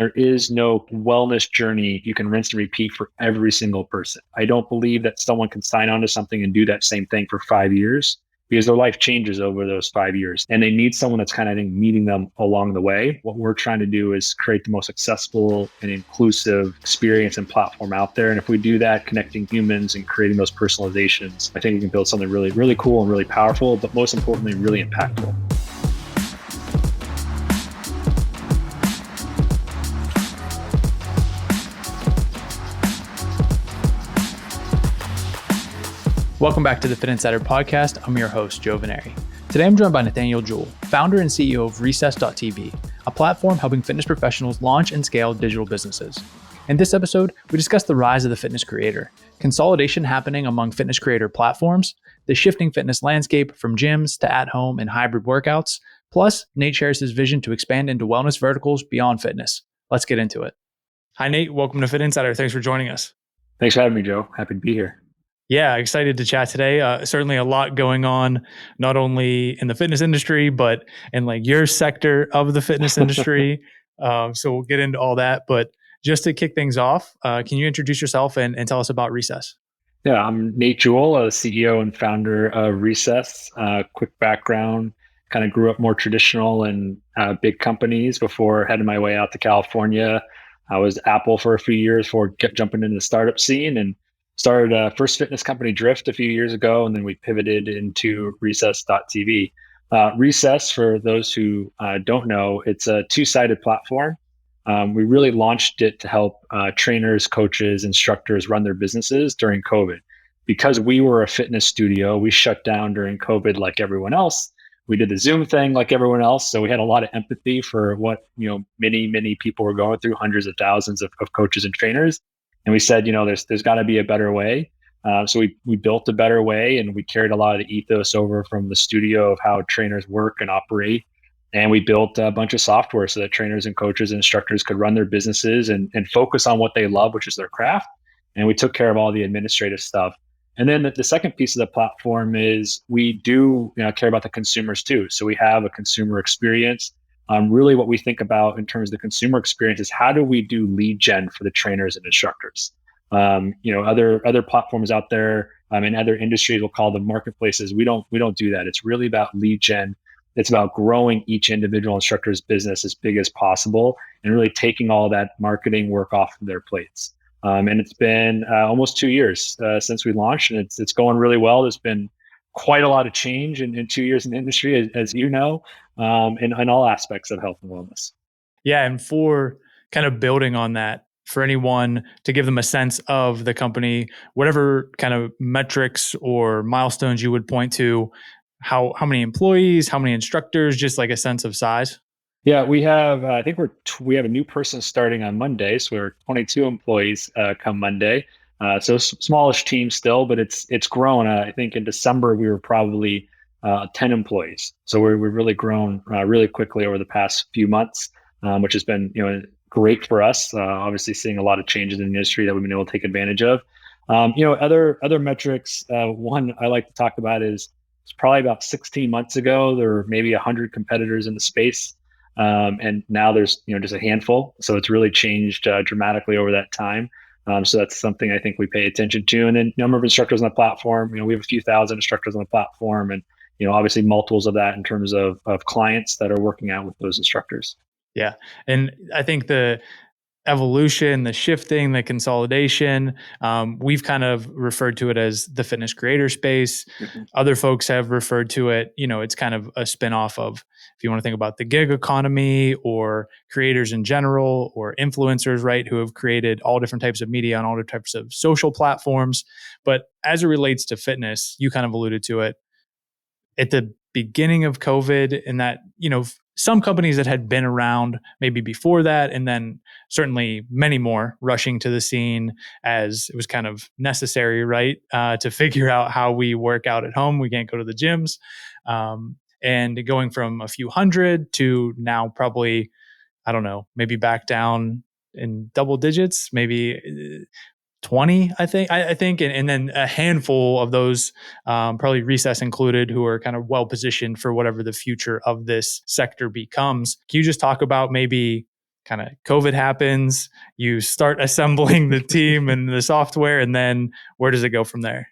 There is no wellness journey you can rinse and repeat for every single person. I don't believe that someone can sign on to something and do that same thing for 5 years because their life changes over those 5 years. And they need someone that's kind of, I think, meeting them along the way. What we're trying to do is create the most accessible and inclusive experience and platform out there. And if we do that, connecting humans and creating those personalizations, I think we can build something really, really cool and really powerful, but most importantly, really impactful. Welcome back to the Fitt Insider Podcast. I'm your host, Joe Veneri. Today I'm joined by Nathaniel Jewell, founder and CEO of Recess.tv, a platform helping fitness professionals launch and scale digital businesses. In this episode, we discuss the rise of the fitness creator, consolidation happening among fitness creator platforms, the shifting fitness landscape from gyms to at-home and hybrid workouts, plus Nate shares his vision to expand into wellness verticals beyond fitness. Let's get into it. Hi, Nate. Welcome to Fitt Insider. Thanks for joining us. Thanks for having me, Joe. Happy to be here. Yeah, excited to chat today. Certainly a lot going on, not only in the fitness industry, but in like your sector of the fitness industry. So we'll get into all that. But just to kick things off, can you introduce yourself and tell us about Recess? Yeah, I'm Nate Jewell, CEO and founder of Recess. Quick background, kind of grew up more traditional in big companies before heading my way out to California. I was Apple for a few years before jumping into the startup scene and started a first fitness company, Drift, a few years ago, and then we pivoted into Recess.tv. Recess, for those who don't know, it's a two-sided platform. We really launched it to help trainers, coaches, instructors run their businesses during COVID. Because we were a fitness studio, we shut down during COVID like everyone else. We did the Zoom thing like everyone else. So we had a lot of empathy for what, many people were going through, hundreds of thousands of coaches and trainers. And we said, there's got to be a better way. So we built a better way, and we carried a lot of the ethos over from the studio of how trainers work and operate. And we built a bunch of software so that trainers and coaches and instructors could run their businesses and focus on what they love, which is their craft. And we took care of all the administrative stuff. And then the second piece of the platform is we do care about the consumers too. So we have a consumer experience. Really what we think about in terms of the consumer experience is how do we do lead gen for the trainers and instructors? Other platforms out there in other industries, we'll call them marketplaces. We don't do that. It's really about lead gen. It's about growing each individual instructor's business as big as possible and really taking all that marketing work off of their plates. And it's been almost 2 years since we launched, and it's going really well. There's been quite a lot of change in 2 years in the industry, as you know, in all aspects of health and wellness. Yeah, and for kind of building on that, for anyone to give them a sense of the company, whatever kind of metrics or milestones you would point to, how many employees, how many instructors, just like a sense of size? Yeah, we have. I think we have a new person starting on Monday, so we're 22 employees come Monday. So smallish team still, but it's grown. I think in December we were probably 10 employees. So we've really grown really quickly over the past few months, which has been great for us. Obviously, seeing a lot of changes in the industry that we've been able to take advantage of. Other metrics. One I like to talk about is it's probably about 16 months ago there were maybe 100 competitors in the space. And now there's just a handful. So it's really changed dramatically over that time. So that's something I think we pay attention to. And then number of instructors on the platform. We have a few thousand instructors on the platform, and obviously multiples of that in terms of clients that are working out with those instructors. Yeah, and I think the evolution, the shifting, the consolidation, we've kind of referred to it as the fitness creator space. Mm-hmm. Other folks have referred to it, it's kind of a spinoff of, if you want to think about the gig economy or creators in general or influencers, right, who have created all different types of media on all different types of social platforms. But as it relates to fitness, you kind of alluded to it at the beginning of COVID, and that, some companies that had been around maybe before that, and then certainly many more rushing to the scene as it was kind of necessary, right? To figure out how we work out at home. We can't go to the gyms. And going from a few hundred to now probably, I don't know, maybe back down in double digits, maybe 20, I think, and then a handful of those, probably Recess included, who are kind of well positioned for whatever the future of this sector becomes. Can you just talk about maybe kind of COVID happens, you start assembling the team and the software, and then where does it go from there?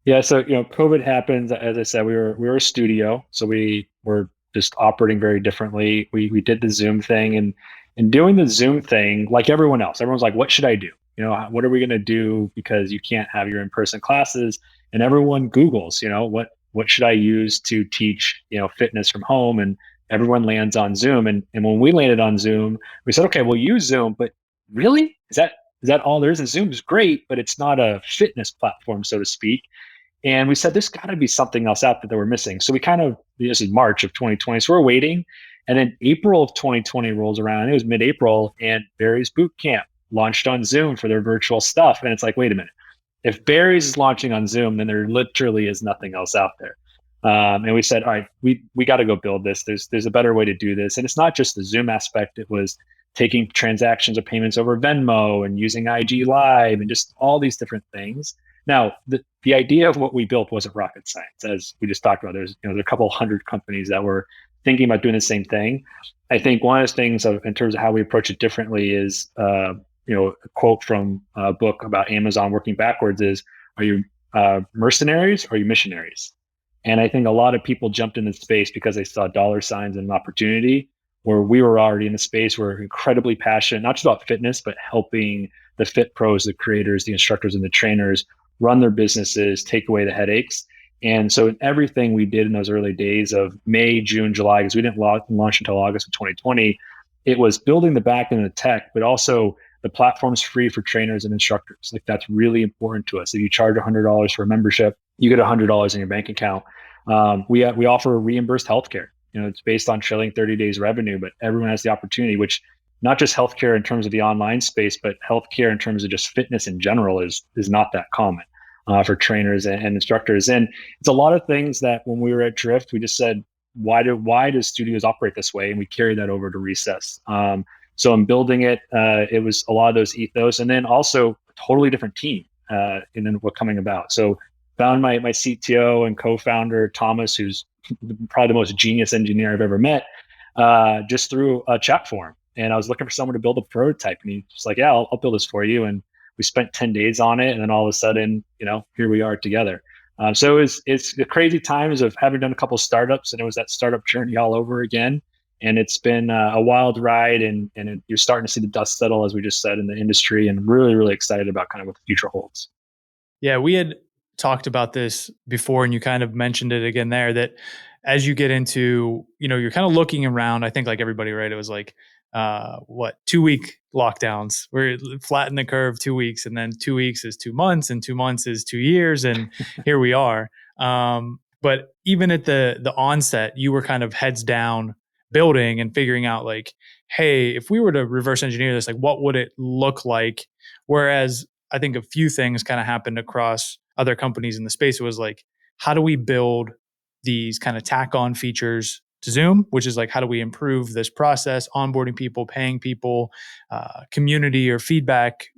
Yeah, so COVID happens. As I said, we were a studio, so we were just operating very differently. We did the Zoom thing, and doing the Zoom thing, like everyone else, everyone's like, "What should I do? What are we going to do?" Because you can't have your in-person classes, and everyone Google's, what should I use to teach, fitness from home, and everyone lands on Zoom. And when we landed on Zoom, we said, "Okay, we'll use Zoom, but really, is that all there is?" And Zoom's great, but it's not a fitness platform, so to speak. And we said, there's got to be something else out there that we're missing. So we kind of, this is March of 2020. So we're waiting. And then April of 2020 rolls around. It was mid April, and Barry's Boot Camp launched on Zoom for their virtual stuff. And it's like, wait a minute. If Barry's is launching on Zoom, then there literally is nothing else out there. And we said, all right, we got to go build this. There's a better way to do this. And it's not just the Zoom aspect. It was taking transactions or payments over Venmo and using IG Live and just all these different things. Now, the idea of what we built wasn't rocket science, as we just talked about. There's a couple hundred companies that were thinking about doing the same thing. I think one of the things in terms of how we approach it differently is, a quote from a book about Amazon working backwards is, are you mercenaries or are you missionaries? And I think a lot of people jumped into space because they saw dollar signs and an opportunity, where we were already in the space. We're incredibly passionate, not just about fitness, but helping the fit pros, the creators, the instructors, and the trainers run their businesses, take away the headaches. And so in everything we did in those early days of May, June, July, because we didn't launch until August of 2020, it was building the back end of the tech, but also the platform's free for trainers and instructors. Like, that's really important to us. If you charge $100 for a membership, you get $100 in your bank account. We offer reimbursed healthcare. It's based on trailing 30 days revenue, but everyone has the opportunity, which not just healthcare in terms of the online space, but healthcare in terms of just fitness in general is not that common for trainers and instructors. And it's a lot of things that when we were at Drift, we just said, why do studios operate this way? And we carried that over to Recess. So in building it, it was a lot of those ethos, and then also a totally different team in what coming about. So found my CTO and co-founder, Thomas, who's probably the most genius engineer I've ever met, just through a chat forum. And I was looking for someone to build a prototype. And he's just like, yeah, I'll build this for you. And we spent 10 days on it. And then all of a sudden, here we are together. So it's the crazy times of having done a couple of startups, and it was that startup journey all over again. And it's been a wild ride, and you're starting to see the dust settle, as we just said, in the industry, and really, really excited about kind of what the future holds. Yeah, we had talked about this before, and you kind of mentioned it again there, that as you get into, you're kind of looking around, I think like everybody, right? It was like, 2-week lockdowns. We're flatten the curve 2 weeks, and then 2 weeks is 2 months, and 2 months is 2 years. And here we are. But even at the onset, you were kind of heads down building and figuring out like, hey, if we were to reverse engineer this, like what would it look like? Whereas I think a few things kind of happened across other companies in the space. It was like, how do we build these kind of tack on features to Zoom, which is like, how do we improve this process, onboarding people, paying people, community or feedback,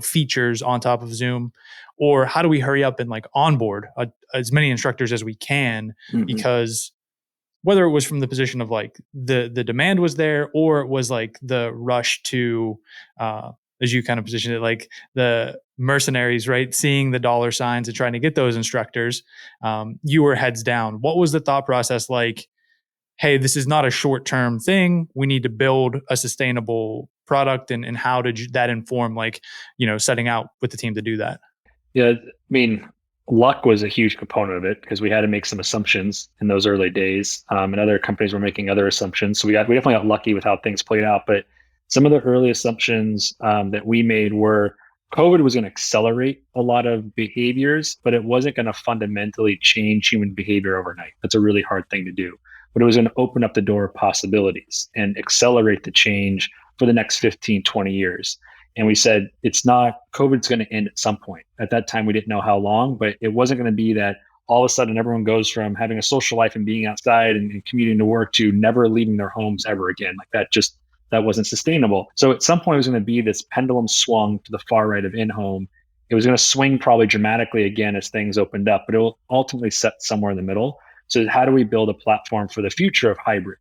features on top of Zoom? Or how do we hurry up and like onboard as many instructors as we can? Mm-hmm. Because whether it was from the position of like the demand was there, or it was like the rush to, as you kind of positioned it, like the mercenaries, right? Seeing the dollar signs and trying to get those instructors, you were heads down. What was the thought process like? Hey, this is not a short-term thing. We need to build a sustainable product. And how did that inform, like, setting out with the team to do that? Yeah, I mean, luck was a huge component of it, because we had to make some assumptions in those early days, and other companies were making other assumptions. So we definitely got lucky with how things played out. But some of the early assumptions that we made were COVID was going to accelerate a lot of behaviors, but it wasn't going to fundamentally change human behavior overnight. That's a really hard thing to do. But it was going to open up the door of possibilities and accelerate the change for the next 15, 20 years. And we said, COVID's going to end at some point. At that time, we didn't know how long, but it wasn't going to be that all of a sudden everyone goes from having a social life and being outside and commuting to work to never leaving their homes ever again. Like that wasn't sustainable. So at some point, it was going to be this pendulum swung to the far right of in-home. It was going to swing probably dramatically again as things opened up, but it will ultimately set somewhere in the middle. So how do we build a platform for the future of hybrid?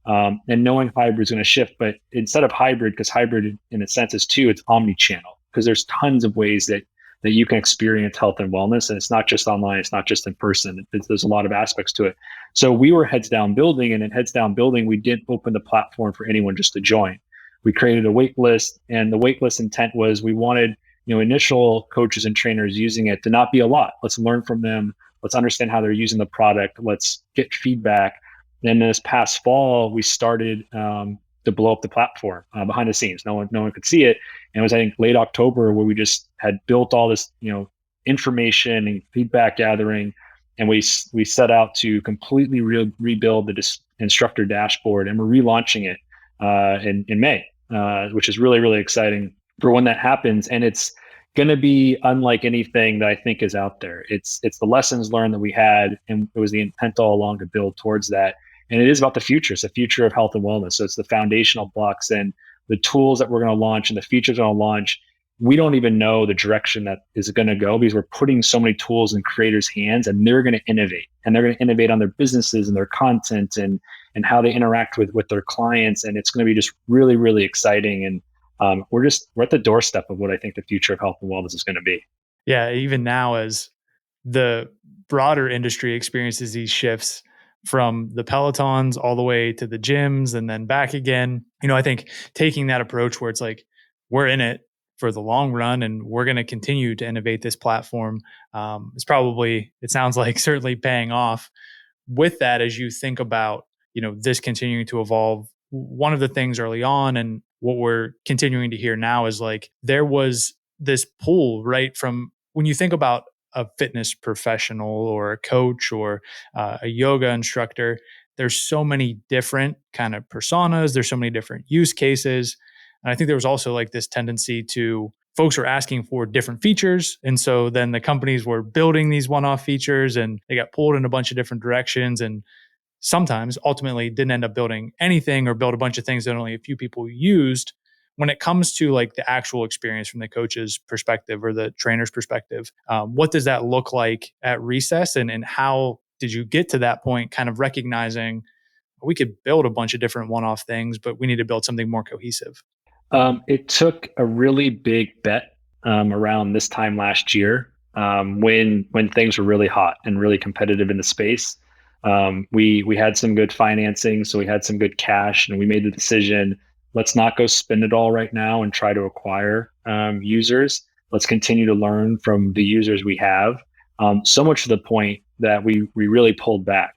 and knowing hybrid is going to shift. But instead of hybrid, because hybrid in a sense is two, it's omni-channel because there's tons of ways that you can experience health and wellness, and it's not just online, it's not just in person. There's a lot of aspects to it. So we were heads down building, and in heads down building, we didn't open the platform for anyone just to join. We created a wait list, and the wait list intent was we wanted initial coaches and trainers using it to not be a lot. Let's learn from them. Let's understand how they're using the product. Let's get feedback. And this past fall, we started to blow up the platform behind the scenes. No one could see it. And it was, I think, late October where we just had built all this, information and feedback gathering, and we set out to completely rebuild the instructor dashboard, and we're relaunching it in May, which is really really exciting for when that happens. And it's going to be unlike anything that I think is out there. It's the lessons learned that we had, and it was the intent all along to build towards that. And it is about the future. It's the future of health and wellness. So it's the foundational blocks and the tools that we're going to launch and the features we're going to launch. We don't even know the direction that is going to go because we're putting so many tools in creators' hands, and they're going to innovate, and they're going to innovate on their businesses and their content and how they interact with their clients. And it's going to be just really, really exciting. And we're at the doorstep of what I think the future of health and wellness is going to be. Yeah, even now as the broader industry experiences these shifts from the Pelotons all the way to the gyms and then back again, I think taking that approach where it's like, we're in it for the long run and we're going to continue to innovate this platform, it sounds like certainly paying off. With that, as you think about, this continuing to evolve, one of the things early on and what we're continuing to hear now is like, there was this pull, right? From when you think about a fitness professional or a coach or a yoga instructor, there's so many different kind of personas. There's so many different use cases. And I think there was also like this tendency to folks are asking for different features. And so then the companies were building these one-off features and they got pulled in a bunch of different directions. And sometimes ultimately didn't end up building anything or build a bunch of things that only a few people used. When it comes to like the actual experience from the coach's perspective or the trainer's perspective, what does that look like at Recess, and how did you get to that point, kind of recognizing we could build a bunch of different one-off things, but we need to build something more cohesive? It took a really big bet around this time last year, when things were really hot and really competitive in the space. We had some good financing, so we had some good cash, and we made the decision: let's not go spend it all right now and try to acquire users. Let's continue to learn from the users we have. So much to the point that we really pulled back,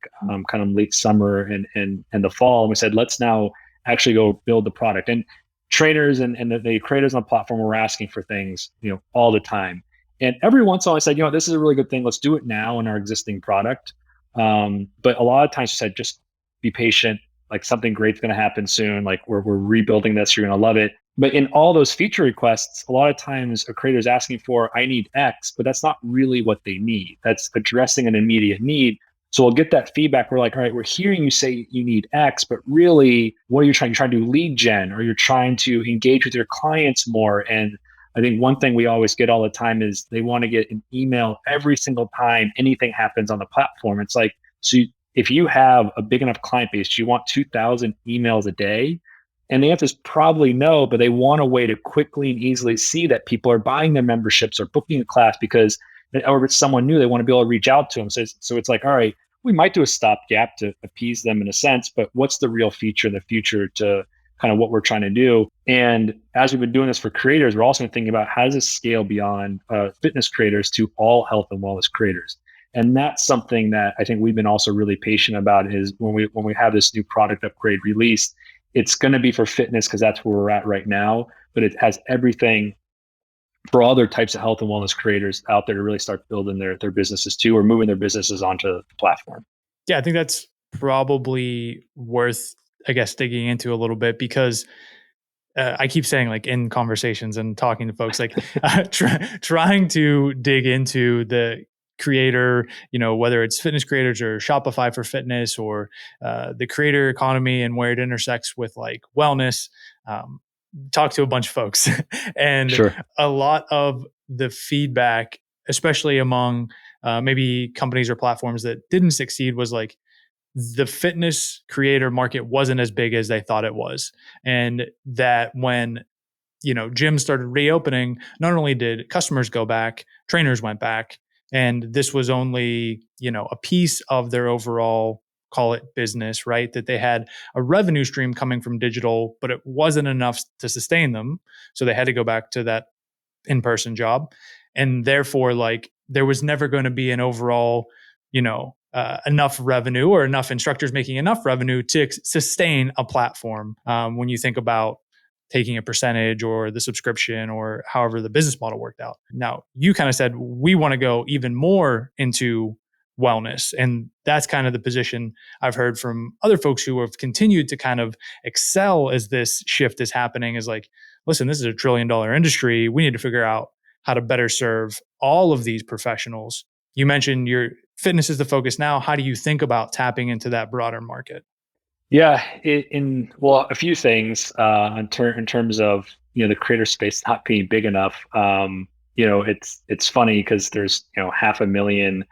kind of late summer and the fall, and we said, let's now actually go build the product. And trainers and the creators on the platform were asking for things, all the time. And every once in a while I said, this is a really good thing. Let's do it now in our existing product. But a lot of times I said, just be patient. Like, something great's going to happen soon. Like, we're rebuilding this. You're going to love it. But in all those feature requests, a lot of times a creator is asking for, I need X, but that's not really what they need. That's addressing an immediate need. So we'll get that feedback. We're like, all right, we're hearing you say you need X, but really, what are you trying? You're trying to do lead gen, or you're trying to engage with your clients more. And I think one thing we always get all the time is they want to get an email every single time anything happens on the platform. It's like, so if you have a big enough client base, you want 2,000 emails a day? And the answer is probably no, but they want a way to quickly and easily see that people are buying their memberships or booking a class because, or if it's someone new, they want to be able to reach out to them. So it's like, all right, we might do a stopgap to appease them in a sense, but what's the real feature in the future to kind of what we're trying to do? And as we've been doing this for creators, we're also thinking about how does this scale beyond fitness creators to all health and wellness creators? And that's something that I think we've been also really patient about, is when we have this new product upgrade released, it's going to be for fitness because that's where we're at right now, but it has everything for other types of health and wellness creators out there to really start building their businesses too, or moving their businesses onto the platform. Yeah, I think that's probably worth, I guess, digging into a little bit because I keep saying, like, in conversations and talking to folks, like trying to dig into the creator, whether it's fitness creators or Shopify for fitness or the creator economy and where it intersects with like wellness. Talk to a bunch of folks and Sure. a lot of the feedback, especially among maybe companies or platforms that didn't succeed, was like, the fitness creator market wasn't as big as they thought it was. And that when, gyms started reopening, not only did customers go back, trainers went back. And this was only, a piece of their overall, call it business, right? That they had a revenue stream coming from digital, but it wasn't enough to sustain them. So they had to go back to that in-person job. And therefore, like, there was never going to be an overall, enough revenue or enough instructors making enough revenue to sustain a platform. When you think about taking a percentage or the subscription or however the business model worked out. Now, you kind of said we want to go even more into wellness. And that's kind of the position I've heard from other folks who have continued to kind of excel as this shift is happening, is like, listen, this is $1 trillion industry. We need to figure out how to better serve all of these professionals. You mentioned your fitness is the focus now. How do you think about tapping into that broader market? Yeah, well, a few things in terms of the creator space not being big enough. It's funny because there's 500,000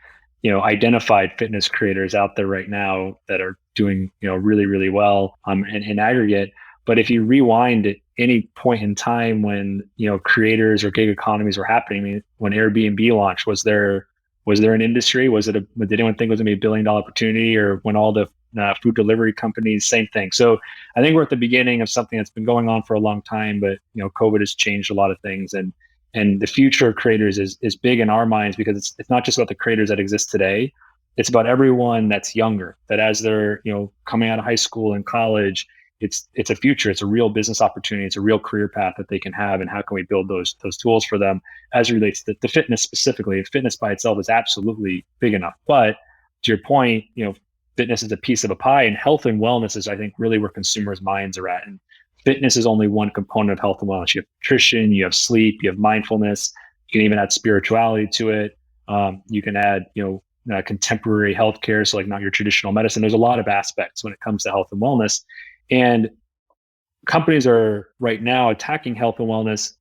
identified fitness creators out there right now that are doing really really well in aggregate. But if you rewind at any point in time when creators or gig economies were happening, I mean, when Airbnb launched, was there an industry? Did anyone think it was going to be $1 billion opportunity? Or when all the food delivery companies, same thing. So I think we're at the beginning of something that's been going on for a long time, but COVID has changed a lot of things, and the future of creators is big in our minds because it's not just about the creators that exist today. It's about everyone that's younger, that as they're coming out of high school and college, it's a future, it's a real business opportunity, it's a real career path that they can have, and how can we build those tools for them as it relates to fitness specifically. Fitness by itself is absolutely big enough, but to your point, fitness is a piece of a pie, and health and wellness is, I think, really where consumers' minds are at. And fitness is only one component of health and wellness. You have nutrition, you have sleep, you have mindfulness. You can even add spirituality to it. You can add, contemporary healthcare, so like not your traditional medicine. There's a lot of aspects when it comes to health and wellness, and companies are right now attacking health and wellness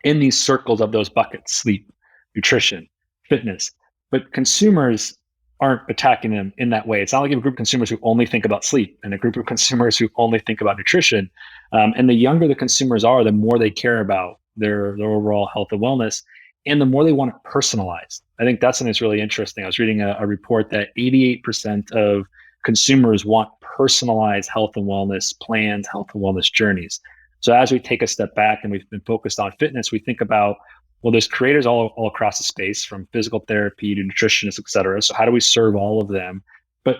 in these circles of those buckets: sleep, nutrition, fitness. But consumers aren't attacking them in that way. It's not like you have a group of consumers who only think about sleep and a group of consumers who only think about nutrition. And the younger the consumers are, the more they care about their overall health and wellness, and the more they want it personalized. I think that's something that's really interesting. I was reading a report that 88% of consumers want personalized health and wellness plans, health and wellness journeys. So as we take a step back and we've been focused on fitness, we think about, well, there's creators all across the space, from physical therapy to nutritionists, et cetera. So how do we serve all of them? But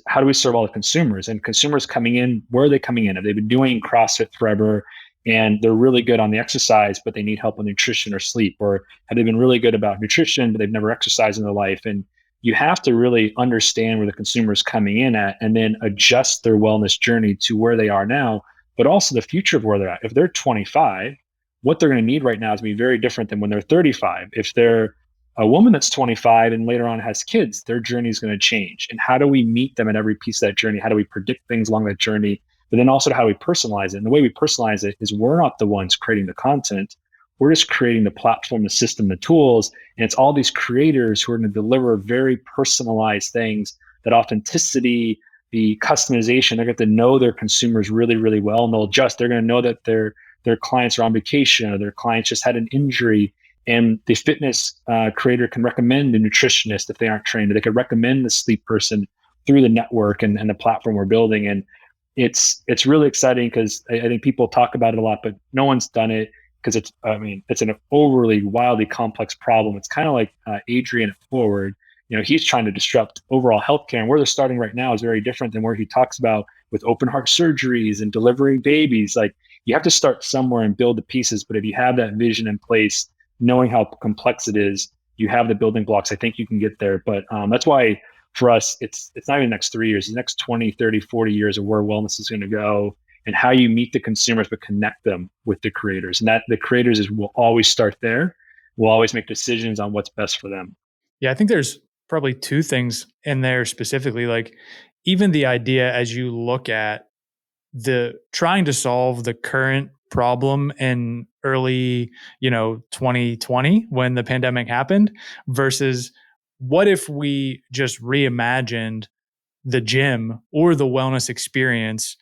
how do we serve all the consumers? And consumers coming in, where are they coming in? Have they been doing CrossFit forever and they're really good on the exercise, but they need help with nutrition or sleep? Or have they been really good about nutrition, but they've never exercised in their life? And you have to really understand where the consumer is coming in at, and then adjust their wellness journey to where they are now, but also the future of where they're at. If they're 25, what they're going to need right now is going to be very different than when they're 35. If they're a woman that's 25 and later on has kids, their journey is going to change. And how do we meet them at every piece of that journey? How do we predict things along that journey? But then also how do we personalize it? And the way we personalize it is we're not the ones creating the content. We're just creating the platform, the system, the tools. And it's all these creators who are going to deliver very personalized things, that authenticity, the customization. They're going to know their consumers really, really well, and they'll adjust. They're going to know that their clients are on vacation, or their clients just had an injury, and the fitness creator can recommend a nutritionist if they aren't trained. Or they could recommend the sleep person through the network and the platform we're building. And it's really exciting because I think people talk about it a lot, but no one's done it because it's an overly wildly complex problem. It's kind of like Adrian at Forward. He's trying to disrupt overall healthcare, and where they're starting right now is very different than where he talks about with open heart surgeries and delivering babies. Like, you have to start somewhere and build the pieces. But if you have that vision in place, knowing how complex it is, you have the building blocks. I think you can get there. But that's why for us, it's not even the next 3 years, the next 20, 30, 40 years of where wellness is going to go, and how you meet the consumers, but connect them with the creators. And that the creators will always start there. We'll always make decisions on what's best for them. Yeah, I think there's probably two things in there specifically. Like, even the idea, as you look at the trying to solve the current problem in early 2020 when the pandemic happened, versus what if we just reimagined the gym or the wellness experience,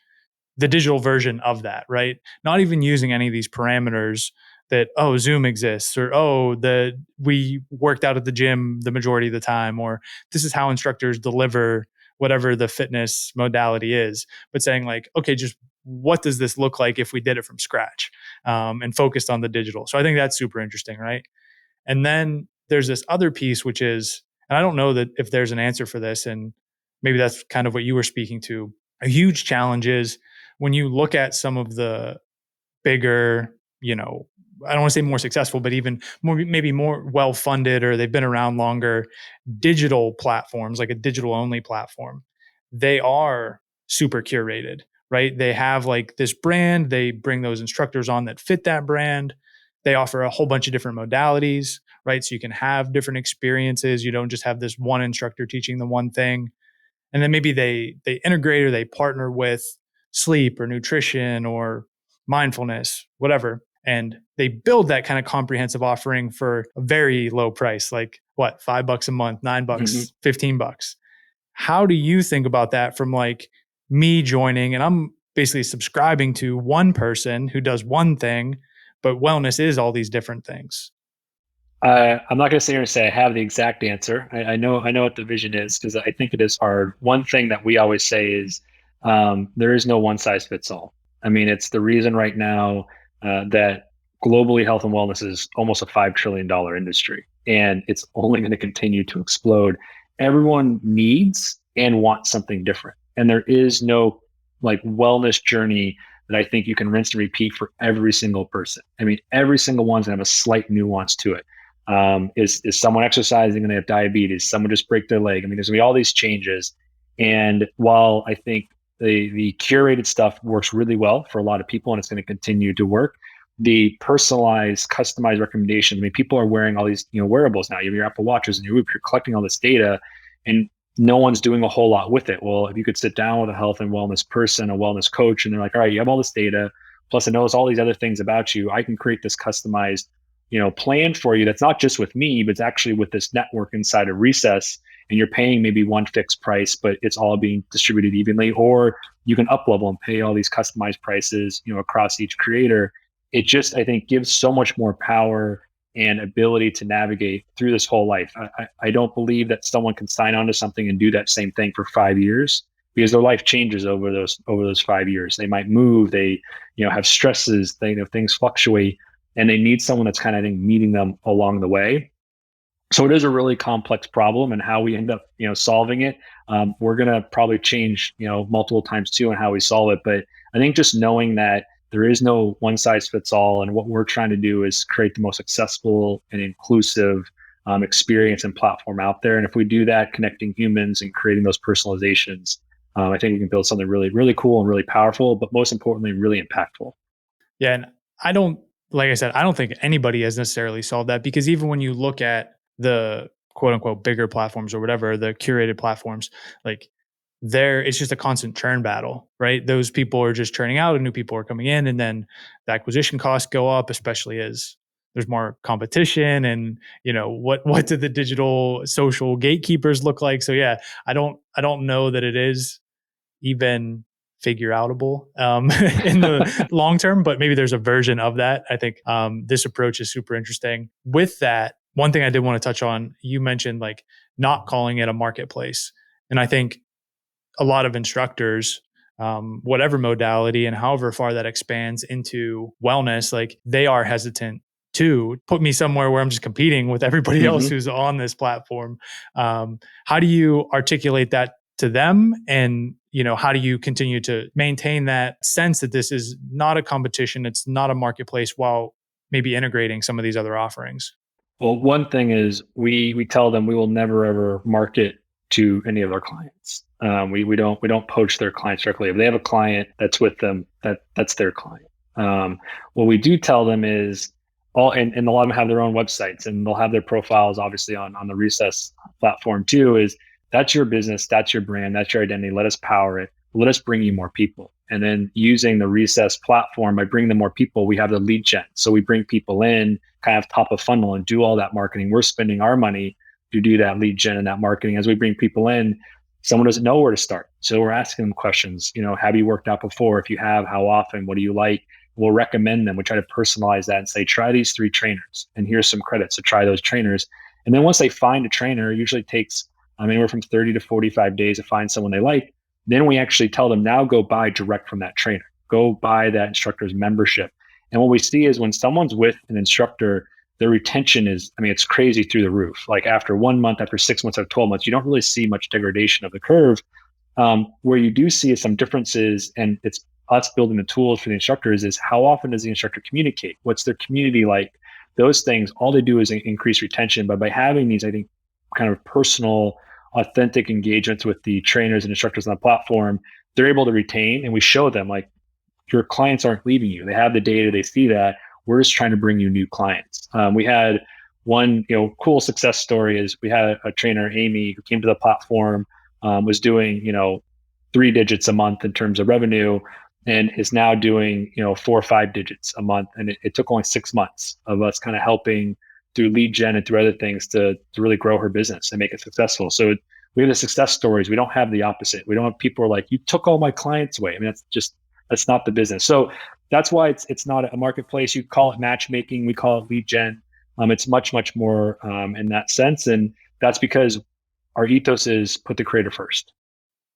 the digital version of that, right? Not even using any of these parameters that, oh, Zoom exists, or we worked out at the gym the majority of the time, or this is how instructors deliver whatever the fitness modality is, but saying like, okay, just what does this look like if we did it from scratch, and focused on the digital. So I think that's super interesting, right? And then there's this other piece, which is, and I don't know that if there's an answer for this, and maybe that's kind of what you were speaking to. A huge challenge is when you look at some of the bigger, I don't want to say more successful, but even more, maybe more well funded, or they've been around longer, digital platforms, like a digital only platform, they are super curated, right? They have like this brand, they bring those instructors on that fit that brand. They offer a whole bunch of different modalities, right? So you can have different experiences. You don't just have this one instructor teaching the one thing. And then maybe they integrate or they partner with sleep or nutrition or mindfulness, whatever, and they build that kind of comprehensive offering for a very low price, like what, $5 a month, $9, $15. How do you think about that from like me joining, and I'm basically subscribing to one person who does one thing, but wellness is all these different things? I'm not going to sit here and say I have the exact answer. I know what the vision is because I think it is hard. One thing that we always say is there is no one size fits all. I mean, it's the reason right now that globally health and wellness is almost a $5 trillion industry, and it's only going to continue to explode. Everyone needs and wants something different, and there is no like wellness journey that I think you can rinse and repeat for every single person. I mean, every single one's gonna have a slight nuance to it. Is someone exercising and they have diabetes? Someone just break their leg? I mean, there's gonna be all these changes. And while I think the curated stuff works really well for a lot of people and it's going to continue to work, the personalized, customized recommendations. I mean, people are wearing all these wearables now. You have your Apple Watches and your Whoop. You're collecting all this data, and no one's doing a whole lot with it. Well, if you could sit down with a health and wellness person, a wellness coach, and they're like, all right, you have all this data, plus I notice all these other things about you. I can create this customized plan for you that's not just with me, but it's actually with this network inside of Recess, and you're paying maybe one fixed price, but it's all being distributed evenly, or you can up level and pay all these customized prices, across each creator. It just, I think, gives so much more power and ability to navigate through this whole life. I don't believe that someone can sign on to something and do that same thing for 5 years, because their life changes over those 5 years. They might move, they have stresses, things fluctuate, and they need someone that's kind of, I think, meeting them along the way. So it is a really complex problem, and how we end up solving it, we're going to probably change multiple times too in how we solve it. But I think just knowing that there is no one size fits all, and what we're trying to do is create the most accessible and inclusive experience and platform out there. And if we do that, connecting humans and creating those personalizations, I think we can build something really, really cool and really powerful, but most importantly, really impactful. Yeah, and I don't, like I said, I don't think anybody has necessarily solved that, because even when you look at the quote unquote bigger platforms or whatever, the curated platforms, like it's just a constant churn battle, right? Those people are just churning out and new people are coming in, and then the acquisition costs go up, especially as there's more competition. And what do the digital social gatekeepers look like? So yeah, I don't know that it is even figure outable in the long term, but maybe there's a version of that. I think this approach is super interesting. With that, one thing I did want to touch on, you mentioned like not calling it a marketplace. And I think a lot of instructors, whatever modality and however far that expands into wellness, like they are hesitant to put me somewhere where I'm just competing with everybody else who's on this platform. How do you articulate that to them? And, how do you continue to maintain that sense that this is not a competition, it's not a marketplace, while maybe integrating some of these other offerings? Well, one thing is we tell them we will never ever market to any of our clients. We don't poach their clients directly. If they have a client that's with them, that's their client. What we do tell them is and a lot of them have their own websites, and they'll have their profiles obviously on the Recess platform too. Is that's your business, that's your brand, that's your identity. Let us power it. Let us bring you more people. And then using the Recess platform, by bringing them more people, we have the lead gen. So we bring people in kind of top of funnel and do all that marketing. We're spending our money to do that lead gen and that marketing as we bring people in. someone doesn't know where to start. So we're asking them questions, have you worked out before? If you have, how often? What do you like? We'll recommend them. We try to personalize that and say, try these 3 trainers, and here's some credits to try those trainers. And then once they find a trainer, it usually takes anywhere from 30 to 45 days to find someone they like. Then we actually tell them, now go buy direct from that trainer. Go buy that instructor's membership. And what we see is when someone's with an instructor, their retention is, it's crazy through the roof. Like after 1 month, after 6 months, after 12 months, you don't really see much degradation of the curve. Where you do see some differences, and it's us building the tools for the instructors, is how often does the instructor communicate? What's their community like? Those things, all they do is increase retention. But by having these, I think, kind of personal, authentic engagements with the trainers and instructors on the platform, they're able to retain, and we show them like, your clients aren't leaving you. They have the data, they see that. We're just trying to bring you new clients. We had one, cool success story is we had a trainer, Amy, who came to the platform, was doing, 3 digits a month in terms of revenue, and is now doing, 4 or 5 digits a month. And it took only 6 months of us kind of helping through lead gen and through other things to really grow her business and make it successful. So we have the success stories. We don't have the opposite. We don't have people who are like, you took all my clients away. That's not the business. So that's why it's not a marketplace. You call it matchmaking. We call it lead gen. It's much, much more in that sense. And that's because our ethos is put the creator first.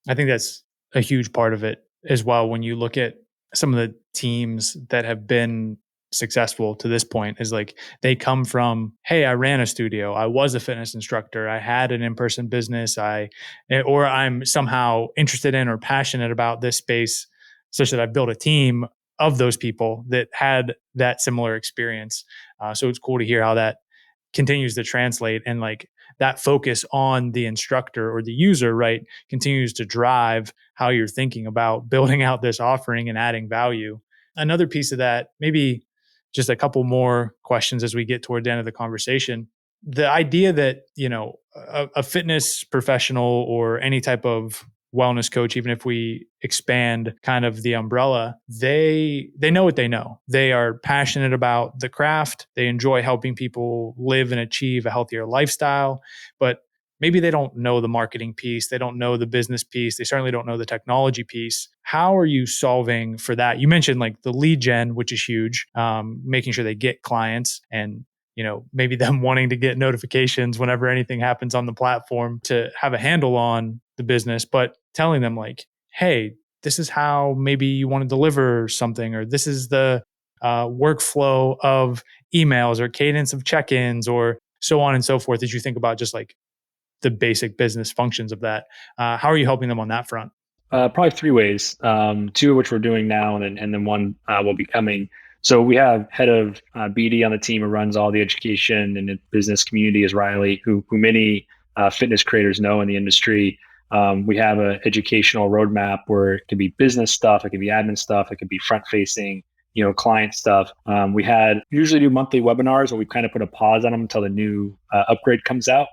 I think that's a huge part of it as well. When you look at some of the teams that have been successful to this point, is like they come from, hey, I ran a studio, I was a fitness instructor, I had an in-person business, or I'm somehow interested in or passionate about this space, such that I've built a team of those people that had that similar experience. So it's cool to hear how that continues to translate, and like that focus on the instructor or the user, right, continues to drive how you're thinking about building out this offering and adding value. Another piece of that, maybe just a couple more questions as we get toward the end of the conversation. The idea that, a fitness professional or any type of wellness coach, even if we expand kind of the umbrella, they know what they know. They are passionate about the craft. They enjoy helping people live and achieve a healthier lifestyle, but maybe they don't know the marketing piece. They don't know the business piece. They certainly don't know the technology piece. How are you solving for that? You mentioned like the lead gen, which is huge, making sure they get clients, and maybe them wanting to get notifications whenever anything happens on the platform to have a handle on the business, but telling them like, hey, this is how maybe you want to deliver something, or this is the workflow of emails or cadence of check-ins, or so on and so forth, as you think about just like the basic business functions of that. How are you helping them on that front? Probably 3 ways, 2 of which we're doing now, and then one will be coming. So we have head of BD on the team who runs all the education and the business community is Riley, who many fitness creators know in the industry. We have an educational roadmap where it could be business stuff, it could be admin stuff, it could be front facing, client stuff. We had usually do monthly webinars, but we kind of put a pause on them until the new upgrade comes out.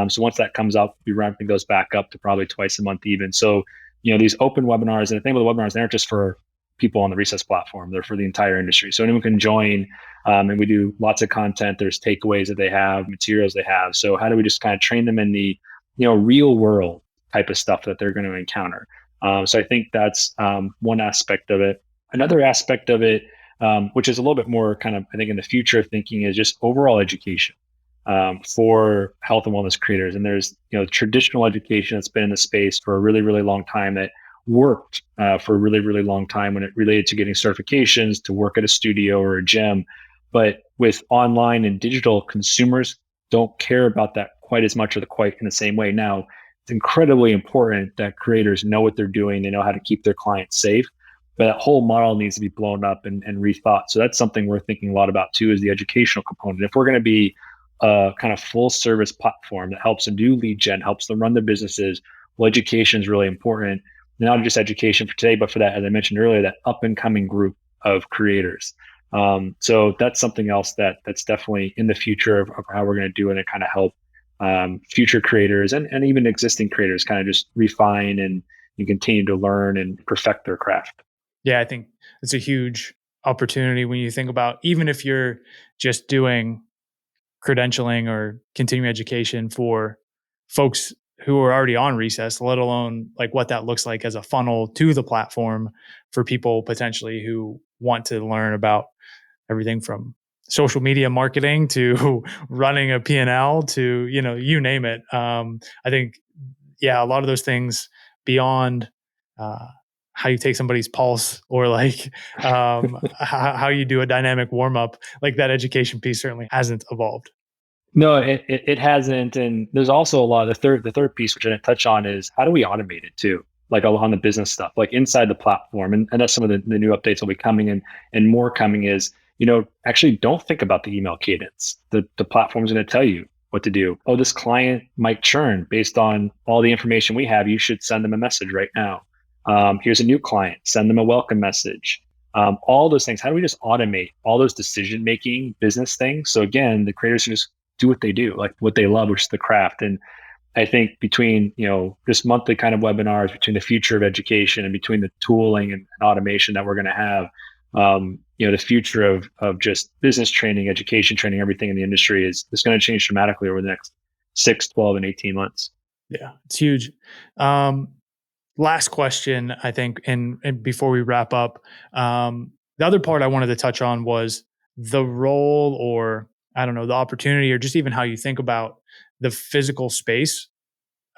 So once that comes out, we ramping those back up to probably twice a month even. So these open webinars, and the thing with the webinars, they aren't just for people on the Recess platform, they're for the entire industry. So anyone can join, and we do lots of content. There's takeaways that they have, materials they have. So how do we just kind of train them in the, real world type of stuff that they're going to encounter? So I think that's one aspect of it. Another aspect of it, which is a little bit more kind of, I think, in the future thinking, is just overall education for health and wellness creators. And there's traditional education that's been in the space for a really, really long time, that worked for a really, really long time when it related to getting certifications to work at a studio or a gym. But with online and digital, consumers don't care about that quite as much or quite in the same way. Now, it's incredibly important that creators know what they're doing. They know how to keep their clients safe. But that whole model needs to be blown up and rethought. So that's something we're thinking a lot about too, is the educational component. If we're going to be a kind of full service platform that helps them do lead gen, helps them run their businesses, well, education is really important. Not just education for today, but for that, as I mentioned earlier, that up and coming group of creators. So that's something else that's definitely in the future of how we're going to do it, and kind of help future creators and even existing creators kind of just refine and continue to learn and perfect their craft. Yeah, I think it's a huge opportunity when you think about, even if you're just doing credentialing or continuing education for folks who are already on Recess, let alone like what that looks like as a funnel to the platform for people potentially who want to learn about everything from social media marketing to running a P&L to, you name it. I think, yeah, a lot of those things beyond uh, how you take somebody's pulse or like how you do a dynamic warm up, like that education piece certainly hasn't evolved. No, it hasn't. And there's also a lot of the third piece, which I didn't touch on, is how do we automate it too? Like on the business stuff, like inside the platform. And that's some of the new updates will be coming and more coming is, actually don't think about the email cadence. The platform's going to tell you what to do. Oh, this client might churn based on all the information we have. You should send them a message right now. Here's a new client, send them a welcome message. All those things. How do we just automate all those decision making business things? So again, the creators can just do what they do, like what they love, which is the craft. And I think between, this monthly kind of webinars, between the future of education and between the tooling and automation that we're going to have, the future of just business training, education training, everything in the industry is going to change dramatically over the next 6, 12, and 18 months. Yeah, it's huge. Um, Last question, I think, and before we wrap up, the other part I wanted to touch on was the role, or I don't know, the opportunity, or just even how you think about the physical space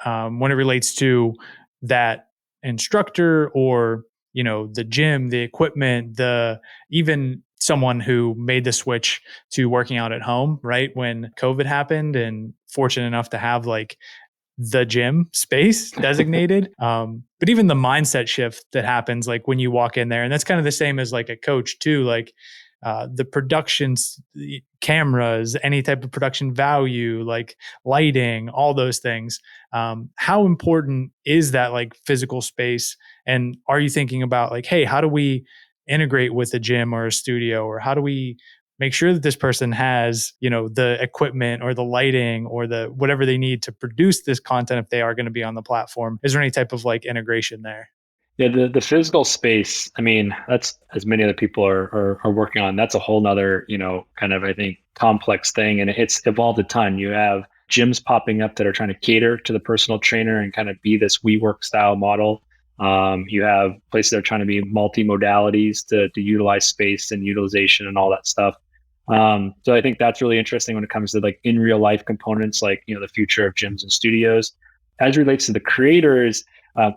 when it relates to that instructor, or the gym, the equipment, the even someone who made the switch to working out at home right when COVID happened, and fortunate enough to have like the gym space designated. But even the mindset shift that happens like when you walk in there, and that's kind of the same as like a coach too, like the productions, cameras, any type of production value, like lighting, all those things. How important is that like physical space? And are you thinking about like, hey, how do we integrate with a gym or a studio, or how do we make sure that this person has, the equipment or the lighting or the whatever they need to produce this content if they are going to be on the platform? Is there any type of like integration there? Yeah, the physical space, I mean, that's as many other people are working on. That's a whole nother, kind of, I think, complex thing. And it's evolved a ton. You have gyms popping up that are trying to cater to the personal trainer and kind of be this WeWork style model. You have places that are trying to be multi-modalities to utilize space and utilization and all that stuff. So I think that's really interesting when it comes to like in real life components, like, the future of gyms and studios. As it relates to the creators,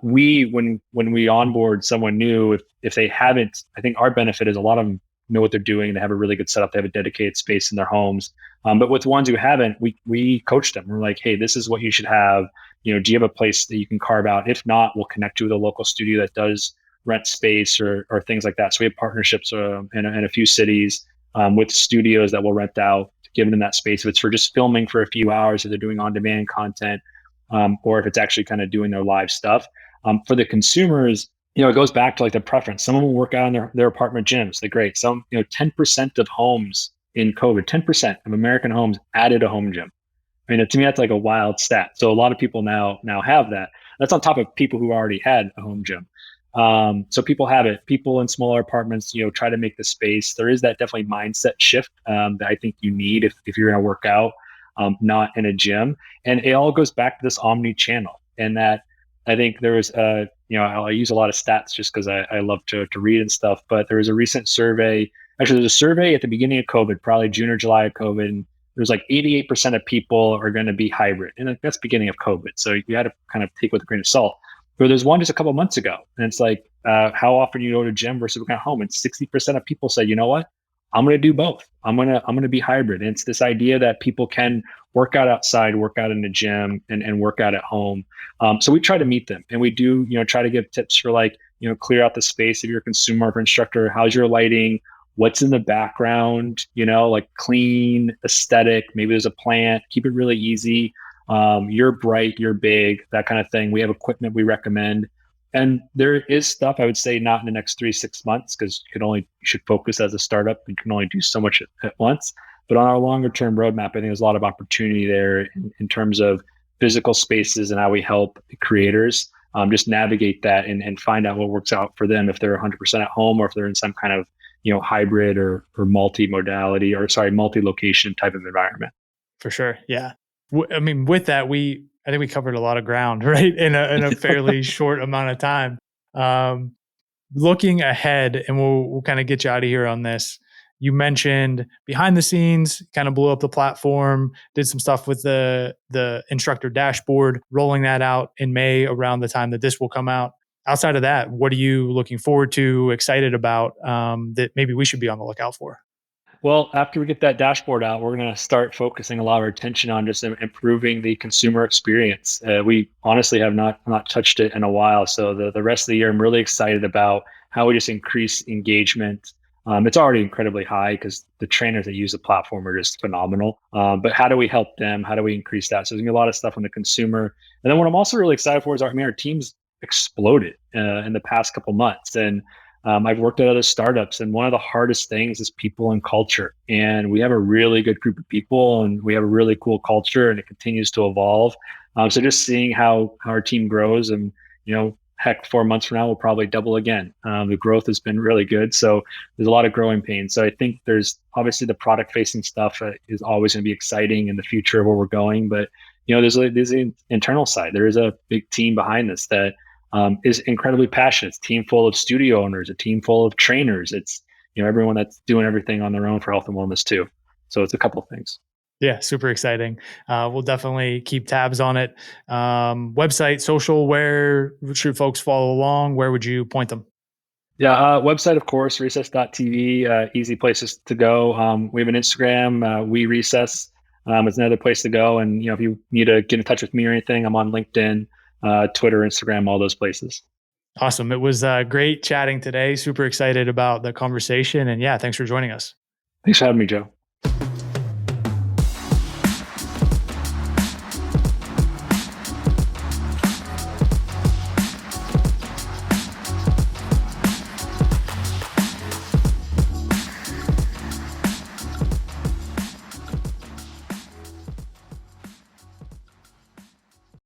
we when we onboard someone new, if they haven't, I think our benefit is a lot of them know what they're doing. They have a really good setup. They have a dedicated space in their homes. But with the ones who haven't, we coach them. We're like, hey, this is what you should have. Do you have a place that you can carve out? If not, we'll connect you with a local studio that does rent space or things like that. So we have partnerships in a few cities with studios that will rent out, giving them that space. If it's for just filming for a few hours, if they're doing on-demand content, or if it's actually kind of doing their live stuff. For the consumers, it goes back to like the preference. Someone will work out in their apartment gyms. They're great. 10% of homes in COVID, 10% of American homes added a home gym. I mean, to me, that's like a wild stat. So a lot of people now have that. That's on top of people who already had a home gym. So people have it. People in smaller apartments, try to make the space. There is that definitely mindset shift that I think you need if you're going to work out, not in a gym. And it all goes back to this omni-channel. And that I think there was, I use a lot of stats just because I love to read and stuff. But there was a recent survey. Actually, there's a survey at the beginning of COVID, probably June or July of COVID. And there's like 88% of people are going to be hybrid. And that's beginning of COVID. So you had to kind of take with a grain of salt. But there's one just a couple of months ago. And it's like, how often you go to gym versus working at home? And 60% of people said, you know what? I'm going to do both. I'm going to be hybrid. And it's this idea that people can work out outside, work out in the gym, and work out at home. So we try to meet them, and we do, try to give tips for like, clear out the space if you're a consumer or instructor. How's your lighting? What's in the background? Like clean, aesthetic. Maybe there's a plant. Keep it really easy. You're bright, you're big, that kind of thing. We have equipment we recommend. And there is stuff I would say not in the next 3-6 months, because you should focus as a startup. You can only do so much at once. But on our longer term roadmap, I think there's a lot of opportunity there in terms of physical spaces and how we help creators just navigate that and find out what works out for them if they're 100% at home or if they're in some kind of hybrid or multi-modality or multi-location type of environment. For sure. Yeah. I mean, with that, we I think we covered a lot of ground, right, in a fairly short amount of time. Um, Looking ahead, and we'll kind of get you out of here on this. You mentioned behind the scenes, kind of blew up the platform, did some stuff with the instructor dashboard, rolling that out in May around the time that this will come out. Outside of that, what are you looking forward to, excited about, that maybe we should be on the lookout for? Well, after we get that dashboard out, we're going to start focusing a lot of our attention on just improving the consumer experience. We honestly have not touched it in a while, so the rest of the year, I'm really excited about how we just increase engagement. It's already incredibly high because the trainers that use the platform are just phenomenal. But how do we help them? How do we increase that? So there's gonna be a lot of stuff on the consumer. And then what I'm also really excited for is our team's exploded in the past couple months, and I've worked at other startups, and one of the hardest things is people and culture. And we have a really good group of people, and we have a really cool culture, and it continues to evolve. So just seeing how our team grows, and heck, 4 months from now we'll probably double again. The growth has been really good, so there's a lot of growing pains. So I think there's obviously the product facing stuff is always going to be exciting in the future of where we're going, but there's an internal side. There is a big team behind this that is incredibly passionate. It's a team full of studio owners, a team full of trainers. It's everyone that's doing everything on their own for health and wellness too. So it's a couple of things. Yeah, super exciting. We'll definitely keep tabs on it. Website, social, where should folks follow along? Where would you point them? Yeah, website of course, recess.tv, easy places to go. We have an Instagram, we recess. It's another place to go. And if you need to get in touch with me or anything, I'm on LinkedIn, Twitter, Instagram, all those places. Awesome. It was great chatting today. Super excited about the conversation. And yeah, thanks for joining us. Thanks for having me, Joe.